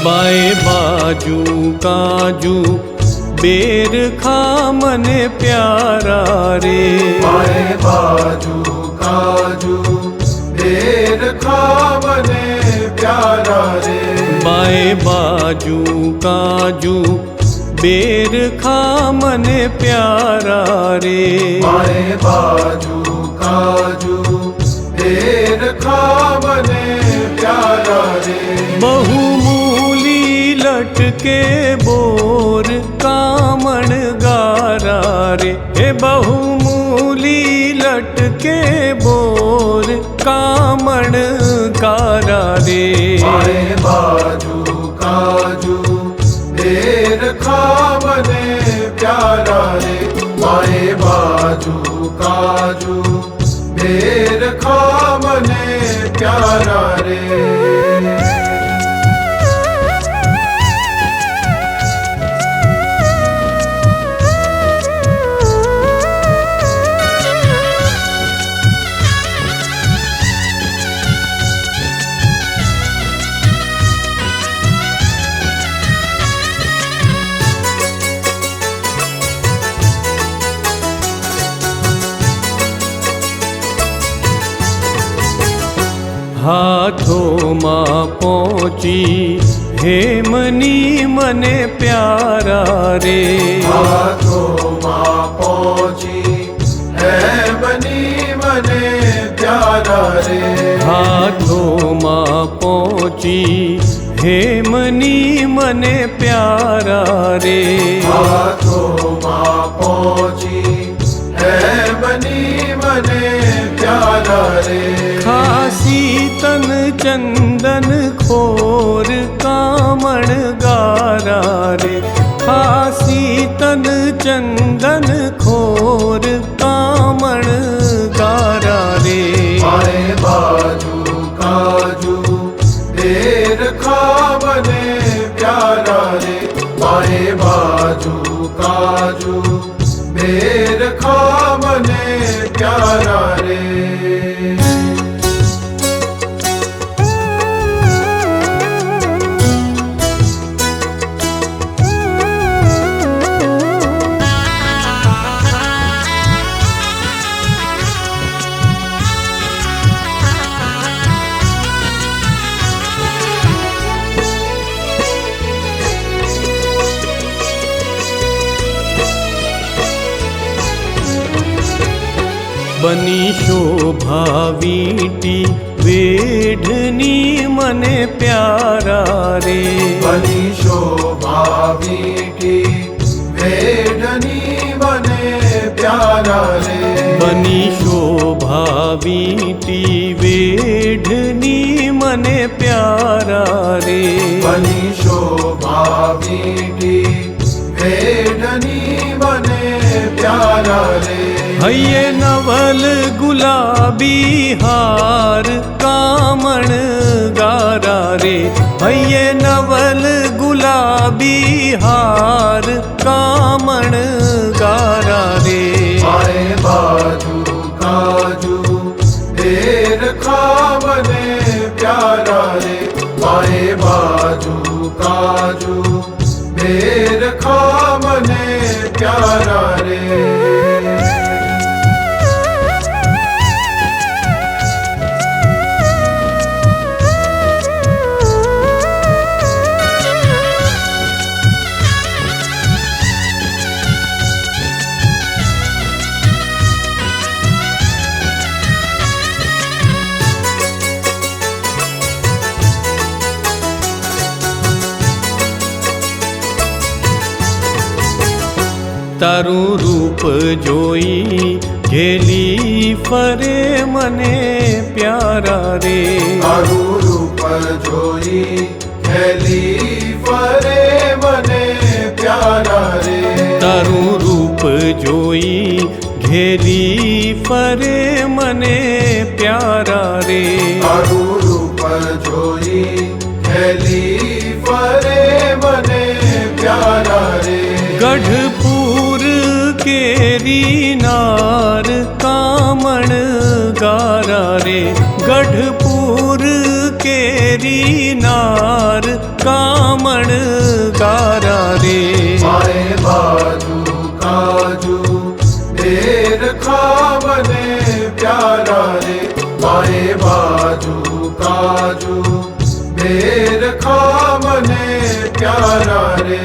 बाएं बाजू काजू बेर खा मने प्यारा रे। बाएं बाजू काजू बेर खा मने प्यारा रे। बाएं बाजू काजू बेर खा मने प्यारा रे। बाएं बाजू काजू बेर खा मने प्यारा रे। बहुमूली लटके बोर कामण गारा रे। हे बहुमूली लटके बोर कामण गारा रे। बाएं बाजू काजू बेर खा मने प्यारा रे। बाएं बाजू काजू बेर खा मने प्यारा रे। हाथों मां पहुँची हेमनी मने प्यारा रे। हाथों मां पहुँची हेमनी मने प्यारा रे। हाथों मां पहुँची हेमनी मने प्यारा रे। हाथों मां पहुँची हेमनी मने प्यारा रे। खासी तन चंदन खोर कामण गारा रे। खासी तन चंदन खोर कामण गारा रे। बाएं बाजू काजू बेर खा मने प्यारा रे। बाएं बाजू काजू बेर खा मने प्यारा रे। बनी शोभा वीटी वेढ़नी मने प्यारा रे। बनी शोभा वीटी वेढ़नी मने प्यारा रे। बनी शोभा वीटी वेढ़नी मने प्यारा रे। बनी शोभा वीटी वेढ़नी मने प्यारा रे। हये नवल गुलाबी हार कामण गारा रे। हये नवल गुलाबी हार कामण गारा रे। बाएं बाजू काजू बेर खा मने प्यारा रे। बाएं बाजू काजू बेर खा मने प्यारा रे। तारू रूप जोई घेली फरे मने प्यारा रे। तारू रूप जोई घेली फरे मने प्यारा रे। तारू रूप जोई घेली फरे मने प्यारा रे। तारू रूप जोई घेली फरे मने प्यारा रे। गढ़पुर केरी नार कामण गारा रे। गढ़पुर केरी नार काम बाजू बेर खामने प्यारा रे।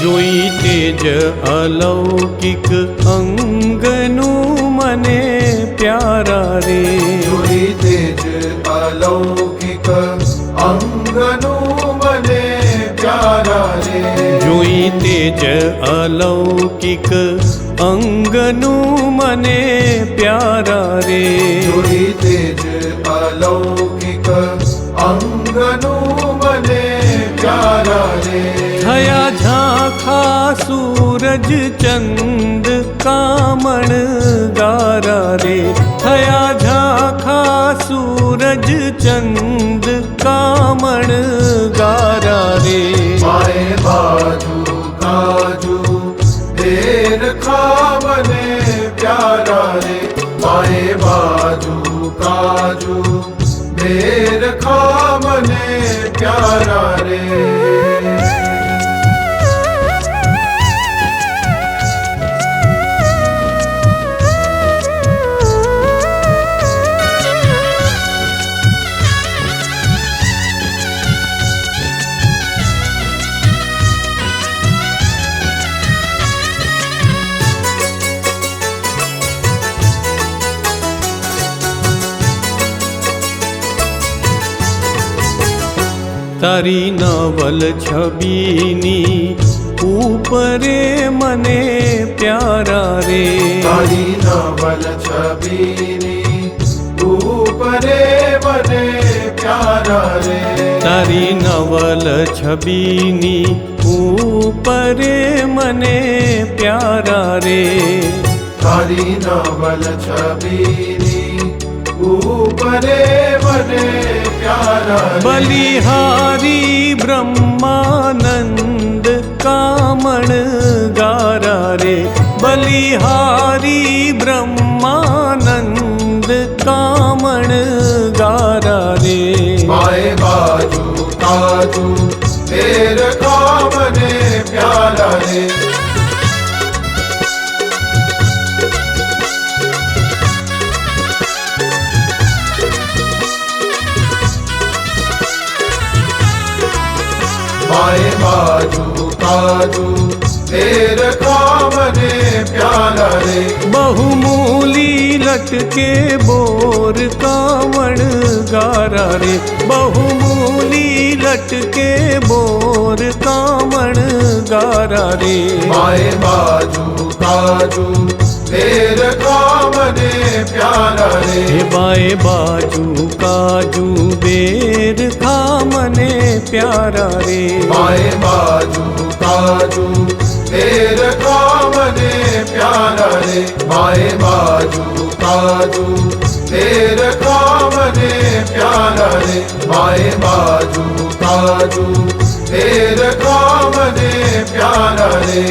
જોઈ તેજ અલૌકિક અંગનું મને પ્યારા રે। જોઈ તેજ અલૌકિક અંગનું મને પ્યારા રે। જોઈ તેજ અલૌકિક અંગનું મને પ્યારા રે। જોઈ તેજ અલૌકિક અંગનું મને પ્યારા રે। થયા ઝાંખા સૂરજ ચંદ કામણ ગારા રે। થયા ઝાંખા સૂરજ ચંદ કામણ ગારા રે। માએ બાજુ કાજુ બેર ખામને પ્યારા રે। માએ બાજુ કાજુ બેર ખામને પ્યારા રે। તારી નવલ છબીની ઉપરે મને પ્યારા રે। તારી નવલ છબીની ઉપરે મને પ્યારા રે। તારી નવલ છબીની ઉપરે મને પ્યારા રે। તારી નવલ છબીની ઉપરે મને પ્યારા રે। બલિહારી બ્રહ્માનંદ કામણ ગારા રે। બલિહારી બ્રહ્માનંદ કામણ ગારા રે। માએ બાજુ કાજુ બેર ખામને પ્યારા રે। माए बाजू काजू बेर खामने प्यारा रे। बहुमूली लटके बोर कामण गारा रे। बहुमूली लटके बोर कामण गारा रे। माए बाजू काजू बेर खामने प्यारा रे। बाए बाजू काजू बेर खामने प्यारा रे। माए बाजू काजू बेर खामने प्यारा रे। माए बाजू काजू बेर खामने प्यारा रे। माए बाजू काजू बेर खामने प्यारा रे।